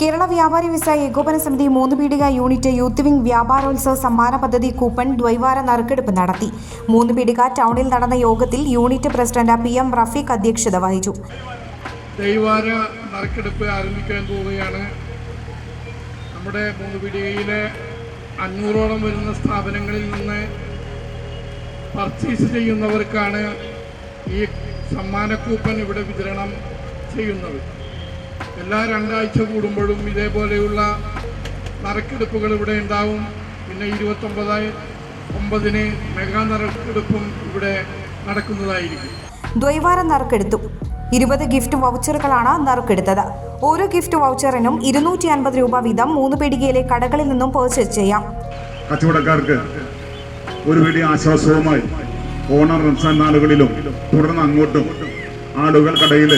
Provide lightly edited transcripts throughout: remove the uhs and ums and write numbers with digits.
കേരള വ്യാപാരി വ്യവസായ ഏകോപന സമിതി 3 പീടിക യൂണിറ്റ് യൂത്ത് വിംഗ് വ്യാപാരോത്സവ സമ്മാന പദ്ധതി കൂപ്പൺ ദ്വൈവാര നറുക്കെടുപ്പ് നടത്തി. 3 പീടിക ടൗണിൽ നടന്ന യോഗത്തിൽ യൂണിറ്റ് പ്രസിഡന്റ് PM റഫീഖ് അധ്യക്ഷത വഹിച്ചു. ദ്വൈവാര നറുക്കെടുപ്പ് ആരംഭിക്കാൻ പോവുകയാണ്. നമ്മുടെ 3 പീടികയിലെ 500ഓളം വരുന്ന സ്ഥാപനങ്ങളിൽ നിന്ന് പർച്ചേസ് ചെയ്യുന്നവർക്കാണ് ഈ സമ്മാന കൂപ്പൺ ഇവിടെ വിതരണം ചെയ്യുന്നത്. എല്ലാ 2 ആഴ്ച കൂടുമ്പോഴും ഇതേപോലെയുള്ള നറുക്കെടുപ്പുകൾ ഇവിടെ ഉണ്ടാവും. പിന്നെ 29/9 മെഗാ നറുക്കെടുപ്പും ഇവിടെ നടക്കുന്നതായിരിക്കും. ദ്വൈവാര നറുക്കെടുത്തു 20 ഗിഫ്റ്റ് വൗച്ചറുകളാണ് നറുക്കെടുത്തത്. ഓരോ ഗിഫ്റ്റ് വൗച്ചറിനും 250 രൂപ വീതം 3 പീടികയിലെ കടകളിൽ നിന്നും പർച്ചേസ് ചെയ്യാം. കച്ചവടക്കാർക്ക് ഒരു വലിയ ആശ്വാസവുമായി ഓണം റംസാൻ നാളുകളിലും തുടർന്ന് അങ്ങോട്ടും ആളുകൾ കടയിൽ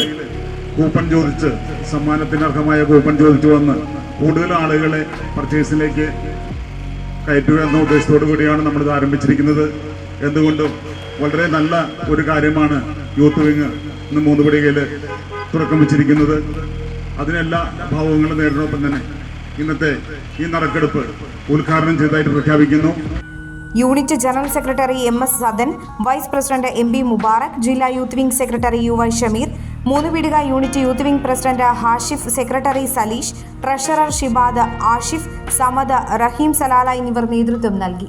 കൂപ്പൺ ചോദിച്ച് സമ്മാനത്തിന് അർഹമായ കൂപ്പൺ ചോദിച്ചു വന്ന് കൂടുതൽ ആളുകളെ പർച്ചേസിലേക്ക് കയറ്റുക എന്ന ഉദ്ദേശത്തോടു കൂടിയാണ് നമ്മളിത് ആരംഭിച്ചിരിക്കുന്നത്. എന്തുകൊണ്ടും വളരെ നല്ല ഒരു കാര്യമാണ് യൂത്ത് വിങ് ഇന്ന് 3 പീടികയിൽ തുടക്കം വെച്ചിരിക്കുന്നത്. അതിനെല്ലാ ഭാവങ്ങളും നേരിടൊപ്പം തന്നെ ഇന്നത്തെ ഈ നറുക്കെടുപ്പ് ഉദ്ഘാടനം ചെയ്തതായിട്ട് പ്രഖ്യാപിക്കുന്നു. Unit general secretary MS Sadan, vice president MB Mubarak, ജില്ലാ youth wing secretary UY Shameer, 3 Peedika unit youth wing president Hashif, secretary Saleesh, treasurer Shibad, Ashif, Samad, Raheem Salala എന്നിവർ നേതൃത്വം നൽകി.